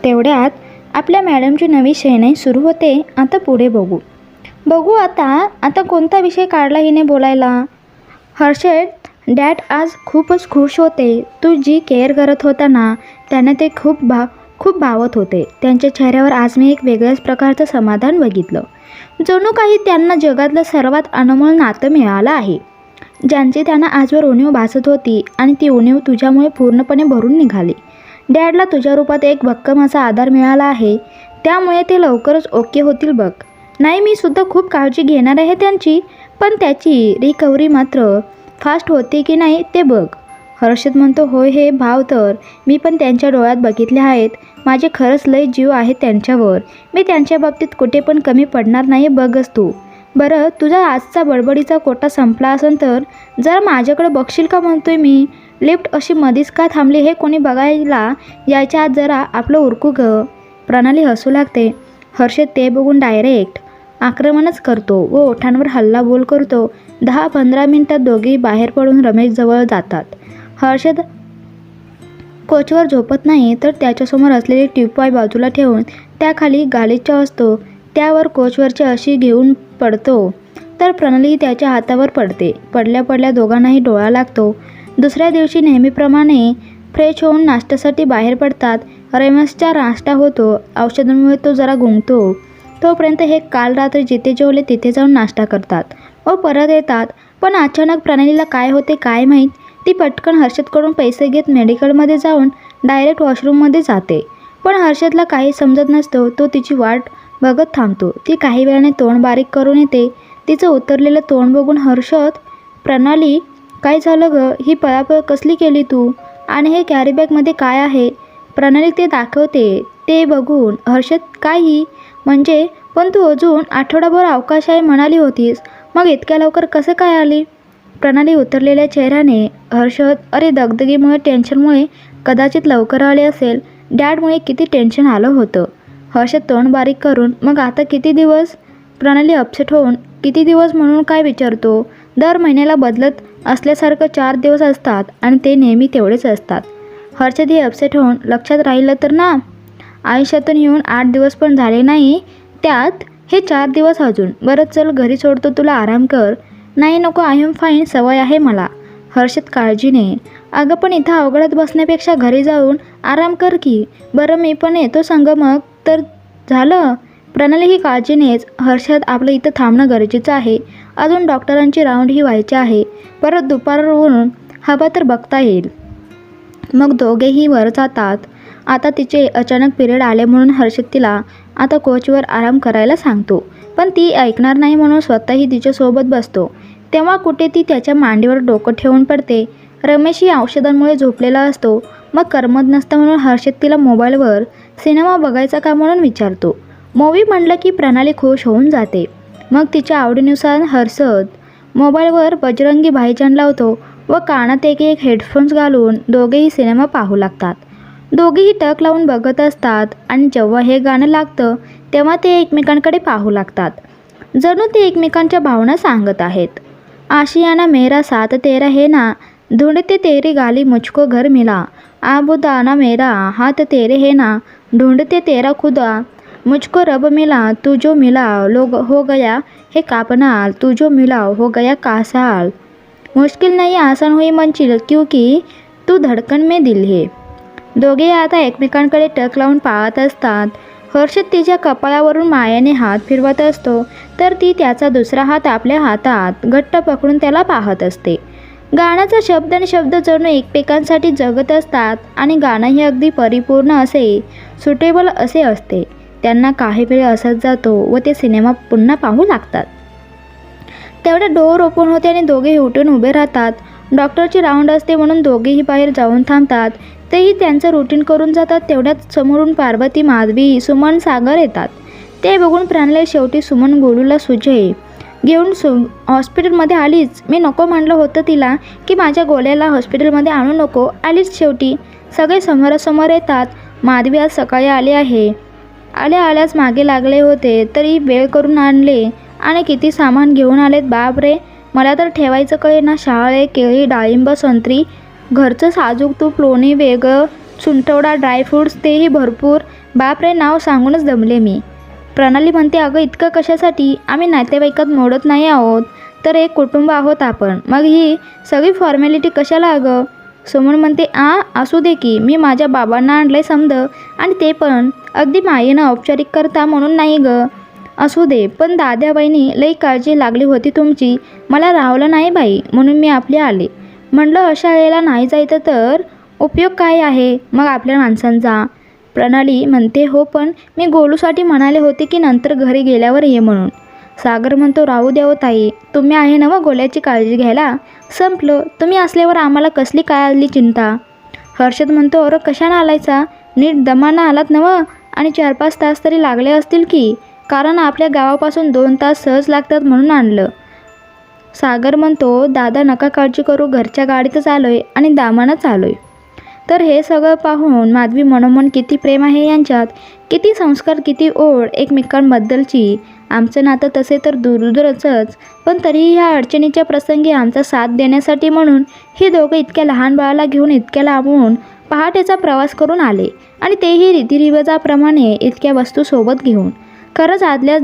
तेवढ्यात आपल्या मॅडमची नवी शयनाई सुरू होते. आता पुढे बघू आता कोणता विषय काढला हिने बोलायला. हर्षद डॅड आज खूपच खुश होते. तू जी केअर करत होता ना त्याने ते खूप भावत होते. त्यांच्या चेहऱ्यावर आज मी एक वेगळ्याच प्रकारचं समाधान बघितलं. जणू काही त्यांना जगातलं सर्वात अनमोल नातं मिळालं आहे, ज्यांची त्यांना आजवर उणीव भासत होती आणि ती उणीव तुझ्यामुळे पूर्णपणे भरून निघाली. डॅडला तुझ्या रूपात एक भक्कम असा आधार मिळाला आहे, त्यामुळे ते लवकरच ओके होतील बघ. नाही, मी सुद्धा खूप काळजी घेणार आहे त्यांची, पण त्याची रिकव्हरी मात्र फास्ट होते की नाही ते बघ. हर्षद म्हणतो, होय, हे भाव तर मी पण त्यांच्या डोळ्यात बघितले आहेत. माझे खरंच लय जीव आहे त्यांच्यावर. मी त्यांच्या बाबतीत कुठे पण कमी पडणार नाही बघच तू. बरं, तुझा आजचा बडबडीचा कोटा संपला असेल तर जरा माझ्याकडे बघशील का म्हणतोय मी. लिफ्ट अशी मधीच का थांबली हे कोणी बघायला यायच्या आत जरा आपलं उरकू ग. प्रणाली हसू लागते. हर्षद ते बघून डायरेक्ट आक्रमणच करतो व ओठांवर हल्ला बोल करतो. 10-15 मिनिटात दोघेही बाहेर पडून रमेशजवळ जातात. हर्षद कोचवर झोपत नाही तर त्याच्यासमोर असलेली टिपॉय बाजूला ठेवून त्याखाली गालिचा असतो त्यावर कोचवरची अशी घेऊन पडतो, तर प्रणालीही त्याच्या हातावर पडते. पडल्या दोघांनाही डोळा लागतो. दुसऱ्या दिवशी नेहमीप्रमाणे फ्रेश होऊन नाश्त्यासाठी बाहेर पडतात. रमेशचा नाश्ता होतो. औषधांमुळे तो जरा गुंगतो. तोपर्यंत हे काल रात्री जिथे जेवले तिथे जाऊन नाश्ता करतात व परत येतात. पण अचानक प्रणालीला काय होते काय माहीत, ती पटकन हर्षदकडून पैसे घेत मेडिकलमध्ये जाऊन डायरेक्ट वॉशरूममध्ये जाते. पण हर्षदला काही समजत नसतो. तो तिची वाट बघत थांबतो. ती काही वेळाने तोंड बारीक करून येते. तिचं उतरलेलं तोंड बघून हर्षद, प्रणाली काय झालं ग, ही पळापळ कसली केली तू, आणि हे कॅरीबॅगमध्ये काय आहे. प्रणाली ते दाखवते. ते बघून हर्षद, काही म्हणजे, पण तू अजून आठवडाभर अवकाश आहे म्हणाली होतीस, मग इतक्या लवकर कसं काय आली. प्रणाली उतरलेल्या चेहऱ्याने, हर्षद, अरे दगदगीमुळे टेन्शनमुळे कदाचित लवकर आले असेल. डॅडमुळे किती टेन्शन आलं होतं. हर्षद तोंड बारीक करून, मग आता किती दिवस. प्रणाली अपसेट होऊन, किती दिवस म्हणून काय विचारतो. दर महिन्याला बदलत असल्यासारखं 4 दिवस असतात आणि ते नेहमी तेवढेच असतात. हर्षद ही अपसेट होऊन, लक्षात राहिलं तर ना, आयुष्यातून येऊन 8 दिवस पण झाले नाही, त्यात हे 4 दिवस अजून. बरं चल घरी सोडतो तुला, आराम कर. नाही नको, आय एम फाईन, सवय आहे मला. हर्षद काळजीने, अगं पण इथं अवघडात बसण्यापेक्षा घरी जाऊन आराम कर की. बरं मी पण येतो संग मग तर झालं. प्रणाली ही काळजीनेच, हर्षद आपलं इथं थांबणं गरजेचं आहे. अजून डॉक्टरांची राऊंडही व्हायची आहे. परत दुपारवरून हवा तर बघता येईल. मग दोघेही वर जातात. आता तिचे अचानक पिरियड आले म्हणून हर्षद तिला आता कोचवर आराम करायला सांगतो, पण ती ऐकणार नाही म्हणून स्वतःही तिच्यासोबत बसतो. तेव्हा कुठे ती त्याच्या मांडीवर डोकं ठेवून पडते. रमेशही औषधांमुळे झोपलेला असतो. मग करमत नसतं म्हणून हर्षद तिला मोबाईलवर सिनेमा बघायचा का म्हणून विचारतो. मूवी म्हणलं की प्रणाली खुश होऊन जाते. मग तिच्या आवडीनुसार हर्षद मोबाईलवर बजरंगी भाईजान लावतो व कानात एक हेडफोन्स घालून दोघेही सिनेमा पाहू लागतात. दोघेही टक लावून बघत असतात आणि जेव्हा हे गाणं लागतं तेव्हा ते एकमेकांकडे पाहू लागतात, जणू ते एकमेकांच्या भावना सांगत आहेत. आशियाना मेरा साथ तेरा है ना, ढूंढते तेरी गाली मुझको घर मिला. आबुदाना मेरा हाथ तेरे है ना, ढूंढते तेरा खुदा मुझको रब मिला. तू जो मिला लोग हो गया है कापनाल, तू जो मिला हो गया कासाल. मुश्किल नहीं आसान हुई मंजिल, क्योंकि तू धडकन में दिल है. दोघे आता एकमेकांकडे टक लावून पाहत असतात. हर्षद तिच्या कपाळावरून मायाने हात फिरवत असतो, तर ती त्याचा दुसरा हात आपल्या हातात घट्ट पकडून त्याला पाहत असते. गाण्याचा शब्द आणि शब्द जणू एकमेकांसाठी जगत असतात आणि गाणंही अगदी परिपूर्ण असे, सुटेबल असे असते. त्यांना काही वेळ असत जातो व ते सिनेमा पुन्हा पाहू लागतात. तेवढ्या डोअर ओपन होते आणि दोघेही उठून उभे राहतात. डॉक्टरची राऊंड असते म्हणून दोघेही बाहेर जाऊन थांबतात. तेही त्यांचं रुटीन करून जातात. तेवढ्यात समोरून पार्वती, माधवी, सुमन, सागर येतात. ते बघून प्रणाली, शेवटी सुमन गोलूला सुजय घेऊन हॉस्पिटलमध्ये आलीच. मी नको म्हणलं होतं तिला की माझ्या गोल्याला हॉस्पिटलमध्ये आणू नको, आलीच शेवटी. सगळे समोरासमोर येतात. माधवी आज सकाळी आली आहे. आल्याच मागे लागले होते तरी वेळ करून आणले आणि किती सामान घेऊन आलेत बाप रे. मला तर ठेवायचं कळे ना. शहाळे, केळी, डाळिंब, संत्री, घरचं साजूक तूप, लोणी, वेगळं सुंठवडा, ड्रायफ्रूट्स तेही भरपूर. बापरे, नाव सांगूनच दमले मी. प्रणाली म्हणते, अगं इतकं कशासाठी? आम्ही नातेवाईकात मोडत नाही आहोत, तर एक कुटुंब आहोत आपण. मग ही सगळी फॉर्मॅलिटी कशाला अगं? सुमन म्हणते, असू दे की, मी माझ्या बाबांना आणलंय समद, आणि ते पण अगदी मायेनं औपचारिक करता म्हणून नाही ग. असू दे, पण दाद्या वहिनी लई काळजी लागली होती तुमची. मला राहवलं नाही बाई, म्हणून मी आपले आले. म्हणलं अशा वेळेला नाही जायचं तर उपयोग काय आहे मग आपल्या माणसांचा? प्रणाली म्हणते, हो पण मी गोलूसाठी म्हणाले होते की नंतर घरी गेल्यावर ये म्हणून. सागर म्हणतो, राहू द्या हो ताई, तुम्ही आहे ना मग गोल्याची काळजी घ्यायला. संपलं, तुम्ही असल्यावर आम्हाला कसली काय आली चिंता. हर्षद म्हणतो, अरे कशानं आलायचा? नीट दमानं आलात नवं, आणि 4-5 तास तरी लागले असतील की, कारण आपल्या गावापासून 2 तास सहज लागतात म्हणून आणलं. सागर म्हणतो, दादा नका काळजी करू, घरच्या गाडीतच आलोय आणि दामानंच आलोय. तर हे सगळं पाहून माधवी मनोमन किती प्रेम आहे यांच्यात, किती संस्कार, किती ओढ एकमेकांबद्दलची. आमचं नातं तसे तर दूरदूरच, पण तरीही ह्या अडचणीच्या प्रसंगी आमचा साथ देण्यासाठी म्हणून ही दोघं इतक्या लहान बाळाला घेऊन इतक्या लांबून पहाटेचा प्रवास करून आले, आणि तेही रीतिरिवाजाप्रमाणे इतक्या वस्तू सोबत घेऊन. खरंच आदल्या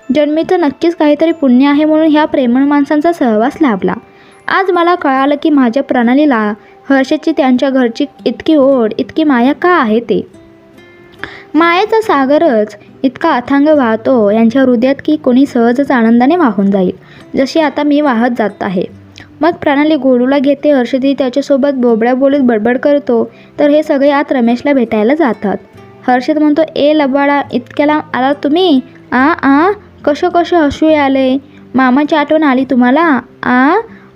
जन्मीचं नक्कीच काहीतरी पुण्य आहे म्हणून ह्या प्रेमळ माणसांचा सहवास लाभला. आज मला कळालं की माझ्या प्रणालीला हर्षदची त्यांच्या घरची इतकी ओढ, इतकी माया का आहे ते. मायेचा सागरच इतका अथांग वाहतो यांच्या हृदयात की कोणी सहजच आनंदाने वाहून जाईल, जशी आता मी वाहत जात आहे. मग प्रणाली गोलूला घेते, हर्षदही त्याच्यासोबत बोबड्या बोलीत बडबड करतो. तर हे सगळे आत रमेशला भेटायला जातात. हर्षद म्हणतो, ए लबाडा, इतक्याला आला तुम्ही? कशो हसू आले. मामाची आठवण आली तुम्हाला?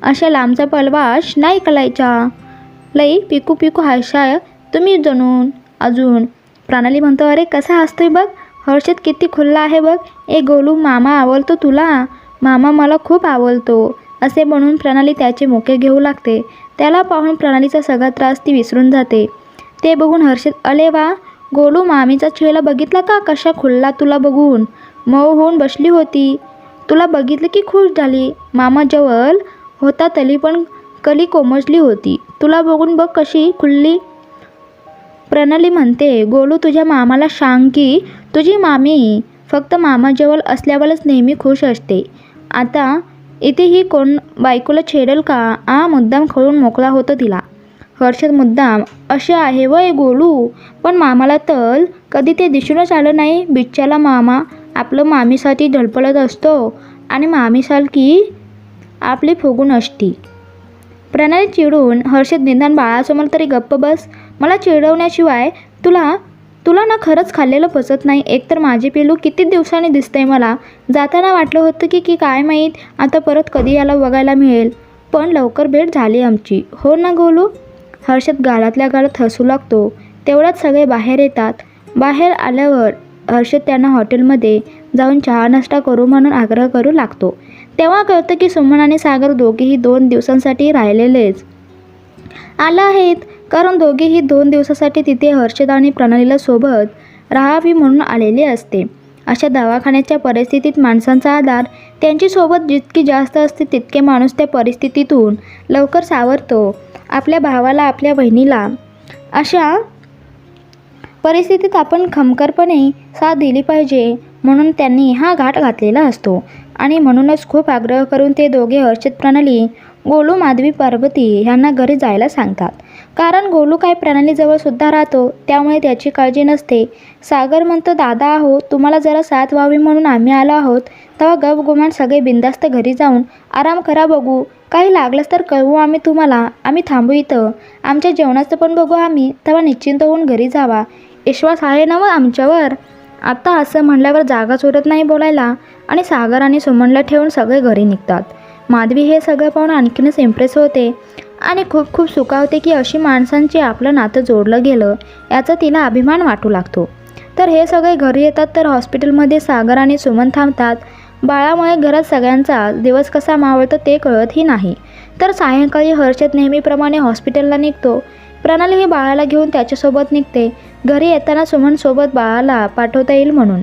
अशा लांबचा पलवाश नाही कलायचा. लई पिकू हसाय तुम्ही जणून अजून. प्रणाली म्हणतो, अरे कसा हसतोय बघ, हर्षद किती खुल्ला आहे बघ. ए गोलू, मामा आवडतो तुला? मामा मला खूप आवडतो, असे म्हणून प्रणाली त्याचे मोके घेऊ लागते. त्याला पाहून प्रणालीचा सगळा त्रास ती विसरून जाते. ते बघून हर्षद, अले वा गोलू, मामीचा चेहरा बघितला का, कशा खुल्ला तुला बघून. मऊ होऊन बसली होती, तुला बघितलं की खुश झाली. मामा जवळ होता तरी पण कली कोमजली होती, तुला बघून बघ कशी खुल्ली. प्रणाली म्हणते, गोलू तुझ्या मामाला सांग की तुझी मामी फक्त मामाजवळ असल्यावरच नेहमी खुश असते. आता इथेही कोण बायकोला छेडेल का? मुद्दाम खळून मोकळा होतो तिला. हर्षद मुद्दाम, असे आहे वय गोलू, पण मामाला तर कधी ते दिसूनच आलं नाही. बिच्च्याला मामा आपलं मामीसाठी धडपडत असतो, आणि मामीसारखी आपली फुगून असती. प्रणाली चिडून, हर्षद निदान बाळासमोर तरी गप्प बस. मला चिडवण्याशिवाय तुला ना खरंच खाल्लेलं पचत नाही. एकतर माझे पिलू किती दिवसांनी दिसतंय मला. जाताना वाटलं होतं की काय माहीत आता परत कधी याला बघायला मिळेल, पण लवकर भेट झाली आमची, हो ना गोलू? हर्षद गालातल्या गालात हसू लागतो. तेवढ्यात सगळे बाहेर येतात. बाहेर आल्यावर हर्षद त्यांना हॉटेलमध्ये जाऊन चहा नाश्ता करू म्हणून आग्रह करू लागतो. तेव्हा कळतं की सुमन आणि सागर दोघेही 2 दिवसांसाठी राहिलेलेच आला आहेत, कारण दोघेही 2 दिवसासाठी तिथे हर्षद आणि प्रणालीला सोबत राहावी म्हणून आलेले असते. अशा दवाखान्याच्या परिस्थितीत माणसांचा आधार त्यांची सोबत जितकी जास्त असते, तितके माणूस त्या परिस्थितीतून लवकर सावरतो. आपल्या भावाला, आपल्या बहिणीला अशा परिस्थितीत आपण खमकरपणे साथ दिली पाहिजे, म्हणून त्यांनी हा घाट घातलेला असतो. आणि म्हणूनच खूप आग्रह करून ते दोघे हर्षद, प्रणाली, गोलू, माधवी, पार्वती ह्यांना घरी जायला सांगतात. कारण गोलू काय प्रणालीजवळ सुद्धा राहतो, त्यामुळे त्याची काळजी नसते. सागर म्हणतो, दादा आहो, तुम्हाला जरा साथ व्हावी म्हणून आम्ही आलो आहोत. तेव्हा गपगुमान सगळे बिंदास्त घरी जाऊन आराम करा. बघू काही लागलंच तर कळवू आम्ही तुम्हाला. आम्ही थांबू इथं, आमच्या जेवणाचं पण बघू आम्ही. तेव्हा निश्चिंत होऊन घरी जावा. विश्वास आहे ना मग आमच्यावर? आता असं म्हणल्यावर जागाच उरत नाही बोलायला, आणि सागर आणि सुमनला ठेवून सगळे घरी निघतात. माधवी हे सगळं पाहून आणखीनच इम्प्रेस होते आणि खूप सुखावते की अशी माणसांची आपलं नातं जोडलं गेलं याचा तिला अभिमान वाटू लागतो. तर हे सगळे घरी येतात. तर हॉस्पिटलमध्ये सागर आणि सुमन थांबतात. बाळामुळे घरात सगळ्यांचा दिवस कसा मावळतो ते कळतही नाही. तर सायंकाळी हर्षद नेहमीप्रमाणे हॉस्पिटलला निघतो. प्रणाली ही बाळाला घेऊन त्याच्यासोबत निघते. घरी येताना सुमनसोबत बाळाला पाठवता येईल म्हणून.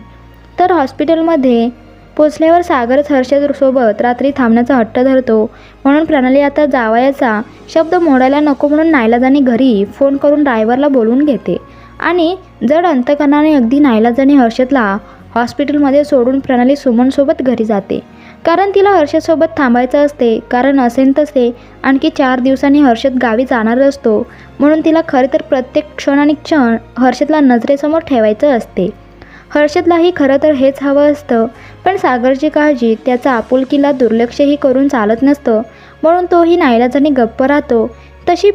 तर हॉस्पिटलमध्ये पोचल्यावर सागरच हर्षदसोबत रात्री थांबण्याचा हट्ट धरतो, म्हणून प्रणाली आता जावयाचा शब्द मोडायला नको म्हणून नाईलाजाने घरी फोन करून ड्रायव्हरला बोलवून घेते आणि जड अंतकरणाने अगदी नाईलाजाने हर्षदला हॉस्पिटलमध्ये सोडून प्रणाली सुमनसोबत घरी जाते. कारण तिला हर्षदसोबत थांबायचं असते, कारण असेन तसे आणखी 4 दिवसांनी हर्षद गावी जाणार असतो, म्हणून तिला खरे तर प्रत्येक क्षण आणि क्षण हर्षदला नजरेसमोर ठेवायचं असते. हर्षदलाही खरं तर हेच हवं असतं, पण सागरची काळजी, त्याचा आपुलकीला दुर्लक्षही करून चालत नसतं, म्हणून तोही नाईलाजाने गप्प राहतो. तशी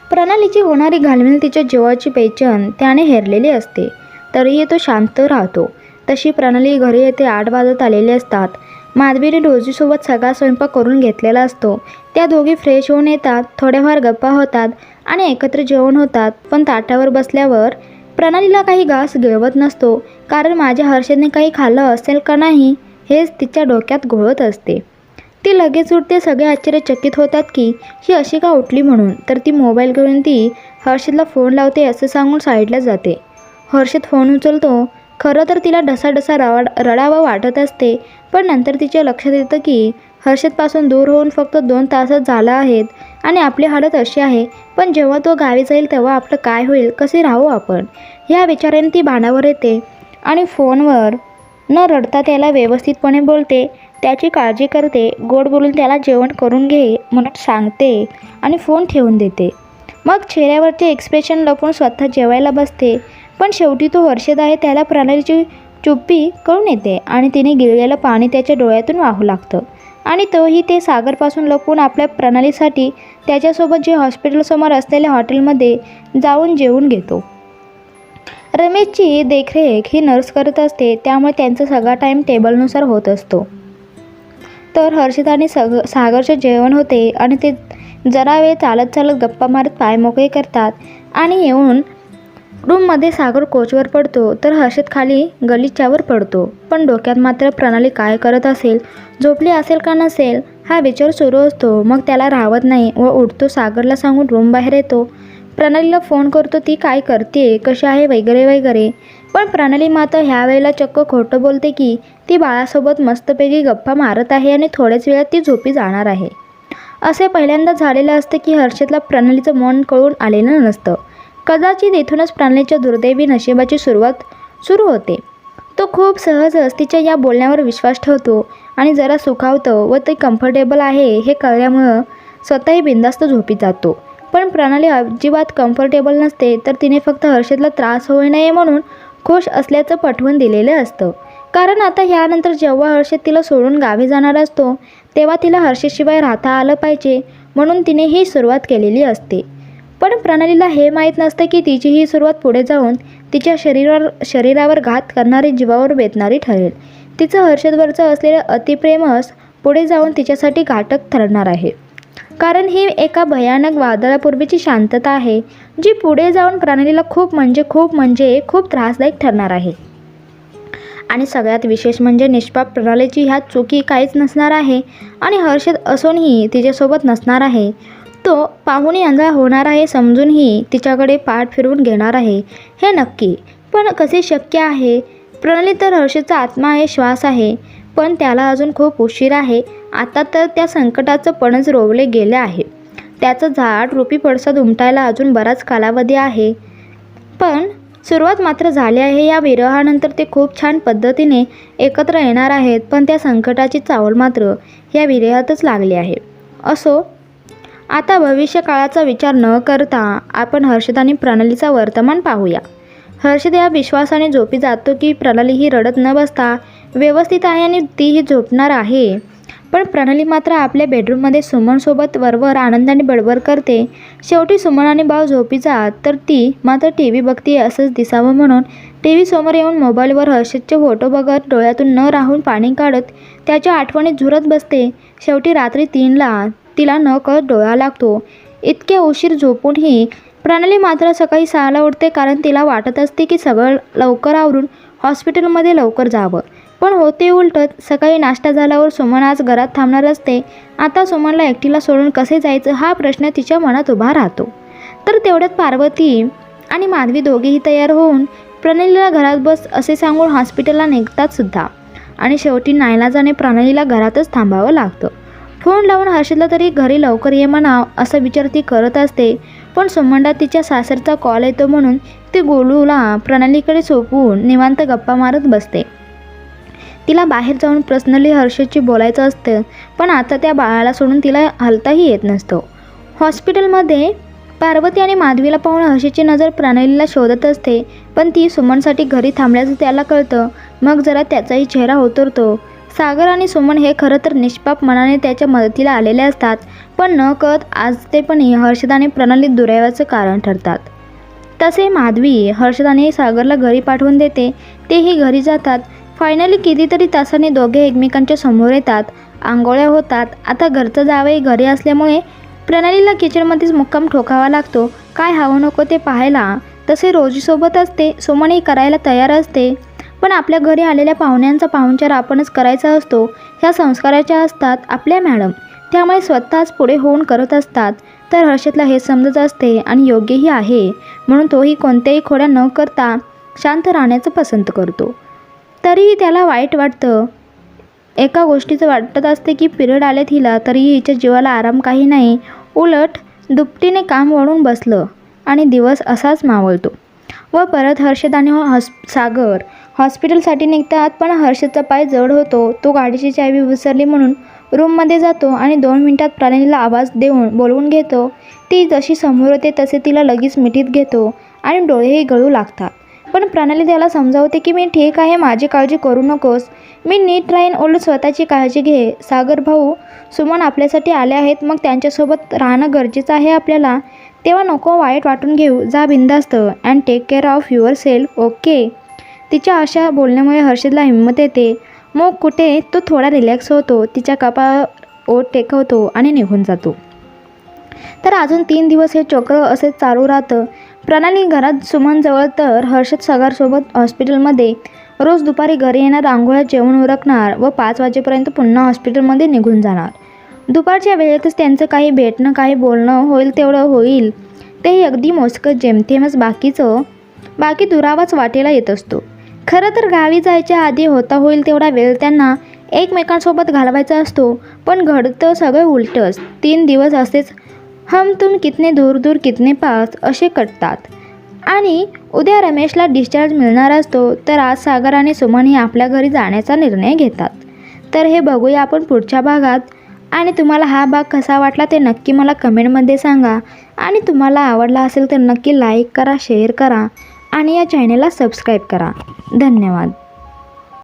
प्रणालीची होणारी घालमेल तिच्या जीवाची बेचैन त्याने हेरलेली असते, तरीही तो शांत राहतो. तशी प्रणाली घरी येते. 8 वाजत आलेले असतात. माधवीने रोजीसोबत सगळा स्वयंपाक करून घेतलेला असतो. त्या दोघी फ्रेश होऊन येतात, थोड्याफार गप्पा होतात आणि एकत्र जेवण होतात. पण ताटावर बसल्यावर प्रणालीला काही घास गिळवत नसतो, कारण माझ्या हर्षदने काही खाल्लं असेल का नाही हेच तिच्या डोक्यात घोळत असते. ती लगेच उठते. सगळे आश्चर्यचकित होतात की ही अशी का उठली म्हणून. तर ती मोबाईल घेऊन ती हर्षदला फोन लावते असं सांगून साईडला जाते. हर्षद फोन उचलतो. खरं तर तिला ढसाढसा रडावं वाटत असते, पण नंतर तिच्या लक्षात येतं की हर्षदपासून दूर होऊन फक्त 2 तासच झाला आहेत आणि आपली हालत अशी आहे. पण जेव्हा तो गावी जाईल तेव्हा आपलं काय होईल, कसे राहू आपण, ह्या विचाराने ती भानावर येते आणि फोनवर न रडता त्याला व्यवस्थितपणे बोलते, त्याची काळजी करते, गोड बोलून त्याला जेवण करून घे म्हणून सांगते आणि फोन ठेवून देते. मग चेहऱ्यावरचे एक्सप्रेशन लपून स्वतः जेवायला बसते. पण शेवटी तो हर्षद आहे त्याला प्रणालीची चुप्पी कळून येते आणि तिने गिळलेलं पाणी त्याच्या डोळ्यातून वाहू लागतं आणि तोही ते सागरपासून लपून आपल्या प्रणालीसाठी त्याच्यासोबत जे हॉस्पिटलसमोर असलेल्या हॉटेलमध्ये जाऊन जेवून घेतो. रमेशची देखरेख ही नर्स करत असते, त्यामुळे त्यांचा सगळा टाईम टेबलनुसार होत असतो. तर हर्षद आणि सागरचे जेवण होते आणि ते जरा वेळ चालत चालत गप्पा मारत पाय मोकळे करतात आणि येऊन रूममध्ये सागर कोचवर पडतो, तर हर्षद खाली गलिच्यावर पडतो. पण डोक्यात मात्र प्रणाली काय करत असेल, झोपली असेल का नसेल हा विचार सुरू असतो. मग त्याला राहत नाही व उठतो. सागरला सांगून रूम बाहेर येतो. प्रणालीला फोन करतो, ती काय करते, कशी आहे वगैरे वगैरे. पण प्रणाली मात्र ह्या वेळेला चक्क खोटं बोलते की ती बाळासोबत मस्तपैकी गप्पा मारत आहे आणि थोड्याच वेळात ती झोपी जाणार आहे. असे पहिल्यांदा झालेलं असतं की हर्षदला प्रणालीचं मन कळून आलेलं नसतं. कदाचित इथूनच प्रणालीच्या दुर्दैवी नशिबाची सुरुवात सुरू होते. तो खूप सहजच तिच्या या बोलण्यावर विश्वास ठेवतो आणि जरा सुखावतं व ते कम्फर्टेबल आहे हे कळल्यामुळं स्वतःही बिनधास्त झोपी जातो. पण प्रणाली अजिबात कम्फर्टेबल नसते, तर तिने फक्त हर्षदला त्रास होऊ नये म्हणून खुश असल्याचं पटवून दिलेलं असतं. कारण आता ह्यानंतर जेव्हा हर्षद तिला सोडून गावी जाणार असतो तेव्हा तिला हर्षदशिवाय राहता आलं पाहिजे, म्हणून तिने ही सुरुवात केलेली असते. पण प्रणालीला हे माहीत नसतं की तिची ही सुरुवात पुढे जाऊन तिच्या शरीरावर घात करणारी, जीवावर बेतणारी ठरेल. तिचं हर्षदवरचं असलेलं अतिप्रेमच पुढे जाऊन तिच्यासाठी घातक ठरणार आहे. कारण ही एका भयानक वादळापूर्वीची शांतता आहे जी पुढे जाऊन प्रणालीला खूप खूप त्रासदायक ठरणार आहे. आणि सगळ्यात विशेष म्हणजे निष्पाप प्रणालीची ह्यात चुकी काहीच नसणार आहे आणि हर्षद असूनही तिच्यासोबत नसणार आहे. तो पाहूनही अंधळा होणार आहे, समजूनही तिच्याकडे पाठ फिरवून घेणार आहे, हे नक्की. पण कसे शक्य आहे? प्रणाली तर हर्षदचा आत्मा आहे, श्वास आहे, पण त्याला अजून खूप उशीर आहे. आता तर त्या संकटाचं पणच रोवले गेले आहे. त्याचं झाड रूपी पडसाद उमटायला अजून बराच कालावधी आहे. पण सुरुवात मात्र झाली आहे. या विरहानंतर ते खूप छान पद्धतीने एकत्र येणार आहेत, पण त्या संकटाची चावल मात्र या विरहातच लागली आहे. असो, आता भविष्यकाळाचा विचार न करता आपण हर्षद आणि प्रणालीचा वर्तमान पाहूया. हर्षद या विश्वासाने झोपी जातो की प्रणाली ही रडत न बसता व्यवस्थित आहे आणि तीही झोपणार आहे. पण प्रणाली मात्र आपल्या बेडरूममध्ये सुमनसोबत वरवर आनंदाने बडबड करते. शेवटी सुमन आणि भाऊ झोपी जात, तर ती मात्र TV बघते असंच दिसावं म्हणून TV समोर येऊन मोबाईलवर हर्षदचे फोटो बघत डोळ्यातून न राहून पाणी काढत त्याच्या आठवणीत झुरत बसते. शेवटी रात्री 3ला तिला न कळत डोळा लागतो. इतके उशीर झोपूनही प्रणाली मात्र सकाळी 6ला उठते, कारण तिला वाटत असते की सगळं लवकर आवरून हॉस्पिटलमध्ये लवकर जावं. पण होते उलटच. सकाळी नाश्ता झाल्यावर सुमन आज घरात थांबणार असते. आता सुमनला एकटीला सोडून कसे जायचं हा प्रश्न तिच्या मनात उभा राहतो. तर तेवढ्यात पार्वती आणि माधवी दोघेही तयार होऊन प्रणालीला घरात बस असे सांगून हॉस्पिटलला निघतात सुद्धा आणि शेवटी नाईलाजाने प्रणालीला घरातच थांबावं लागतं. फोन लावून हर्षदला तरी घरी लवकर ये म्हणावं असा विचार ती करत असते, पण सुमनला तिच्या सासरचा कॉल येतो म्हणून ती गोलूला प्रणालीकडे सोपवून निवांत गप्पा मारत बसते. तिला बाहेर जाऊन पर्सनली हर्षदशी बोलायचं असतं, पण आता त्या बाळाला सोडून तिला हलताही येत नसतो. हॉस्पिटलमध्ये पार्वती आणि माधवीला पाहून हर्षदची नजर प्रणालीला शोधत असते, पण ती सुमनसाठी घरी थांबल्याचं त्याला कळतं. मग जरा त्याचाही चेहरा उतरतो. सागर आणि सुमन हे खरं तर निष्पाप मनाने त्याच्या मदतीला आलेले असतात, पण न कळत आज ते पण हर्षद आणि प्रणाली दुराव्याचं कारण ठरतात. तसे माधवी हर्षद आणि सागरला घरी पाठवून देते. तेही घरी जातात. फायनली कितीतरी तासांनी दोघे एकमेकांच्या समोर येतात. आंघोळ्या होतात. आता घरचं जावई घरी असल्यामुळे प्रणालीला किचनमध्येच मुक्काम ठोकावा लागतो. काय हवं नको ते पाहायला. तसे रोजीसोबत असते. सुमनही करायला तयार असते, पण आपल्या घरी आलेल्या पाहुण्यांचा पाहुणचार आपणच करायचा असतो. ह्या संस्काराच्या असतात आपल्या मॅडम, त्यामुळे स्वतःच पुढे होऊन करत असतात. तर हर्षदला हे समजत असते आणि योग्यही आहे, म्हणून तोही कोणत्याही खोड्या न करता शांत राहण्याचं पसंत करतो. तरीही त्याला वाईट वाटतं. एका गोष्टीचं वाटत असते की पिरियड आलेत हिला, तरीही हिच्या जीवाला आराम काही नाही. उलट दुपटीने काम वाढून बसलं आणि दिवस असाच मावळतो. व परत हर्षद आणि सागर हॉस्पिटलसाठी निघतात, पण हर्षदचा पाय जड होतो. तो गाडीची चावी विसरली म्हणून रूममध्ये जातो आणि 2 मिनिटात प्रणालीला आवाज देऊन बोलवून घेतो. ती जशी समोर येते तसे तिला लगेच मिठीत घेतो आणि डोळेही गळू लागतात. पण प्रणाली त्याला समजावते की मी ठीक आहे, माझी काळजी करू नकोस, मी नीट राहीन, उलट स्वतःची काळजी घे. सागर भाऊ, सुमन आपल्यासाठी आले आहेत, मग त्यांच्यासोबत राहणं गरजेचं आहे आपल्याला, तेव्हा नको वाईट वाटून घेऊ. जा बिंदास्त and take care of yourself, okay. तिच्या अशा बोलण्यामुळे हर्षदला हिंमत येते. मग कुठे तो थोडा रिलॅक्स होतो. तिच्या कपाळावर ओठ टेकवतो आणि निघून जातो. तर अजून 3 दिवस हे चक्र असेच चालू राहतं. प्रणाली घरात सुमनजवळ, तर हर्षद सागरसोबत हॉस्पिटलमध्ये. रोज दुपारी घरी येणार, आंघोळ्यात जेवण उरकणार व 5 वाजेपर्यंत पुन्हा हॉस्पिटलमध्ये निघून जाणार. दुपारच्या वेळेतच त्यांचं काही भेटणं, काही बोलणं होईल तेवढं होईल, तेही अगदी मोजकं जेमतेमच. बाकी दुरावाच वाटेला येत असतो. खरं तर गावी जायच्या आधी होता होईल तेवढा वेळ त्यांना एकमेकांसोबत घालवायचा असतो, पण घडतं सगळं उलटंच. 3 दिवस असेच हम तुम कितने दूर दूर कितने पास असे कटतात आणि उद्या रमेशला डिस्चार्ज मिळणार असतो. तर आज सागर आणि सुमन हे आपल्या घरी जाण्याचा निर्णय घेतात. तर हे बघूया आपण पुढच्या भागात. आणि तुम्हाला हा भाग कसा वाटला ते नक्की मला कमेंटमध्ये सांगा. आणि तुम्हाला आवडला असेल तर नक्की लाईक करा, शेअर करा आणि या चॅनलला सबस्क्राईब करा. धन्यवाद.